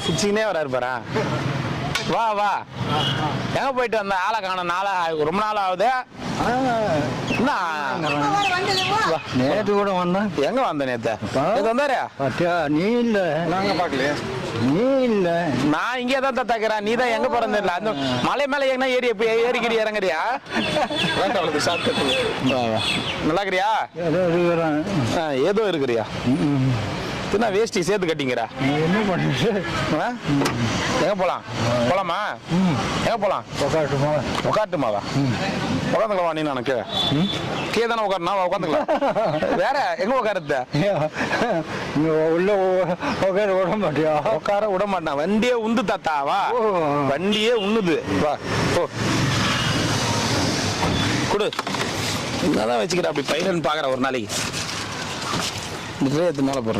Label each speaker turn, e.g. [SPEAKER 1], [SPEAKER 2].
[SPEAKER 1] சிரிச்சுக்கினே வராரு பாரா. வா வா, எங்க போயிட்டு வந்த? ஆளை காணோம், ரொம்ப நாள் ஆகுது. என்ன
[SPEAKER 2] நேற்று கூட வந்தேன்.
[SPEAKER 1] எங்க வந்த நேத்து வந்தாரு?
[SPEAKER 2] நீ இல்ல,
[SPEAKER 3] நாங்க பாக்கலையே.
[SPEAKER 2] நீ இல்ல,
[SPEAKER 1] நான் இங்கே தான் தத்தாக்கிறேன். நீ தான் எங்க பிறந்த இல்ல. அந்த மலை மேல எங்கன்னா ஏறிக்கிடி இறங்குறியா? நல்லா இருக்கிறியா? ஏதோ இருக்கிறியா? என்ன வேஷ்டி சேர்த்து கட்டிங்கிறா?
[SPEAKER 2] என்ன பண்ணுறது?
[SPEAKER 1] எங்க போலாம்? போலாமா? எங்க போலாம்? உட்காட்டுமாவா? உட்காந்துக்கலாம். நீ எனக்கு கீழே தானே உட்காரணும், உட்காந்துக்கலாம். வேற எங்க உட்காருத்த?
[SPEAKER 2] உள்ள உட்கார விட மாட்டியா?
[SPEAKER 1] உட்கார விட மாட்டான். வண்டியே உந்து தாத்தா. வா, வண்டியே உண்ணுது. வா ஓ, கொடு. என்னதான் வச்சுக்கிற அப்படி பைலன்னு பாக்குற ஒரு நாளைக்கு. மேல போடுறேன்.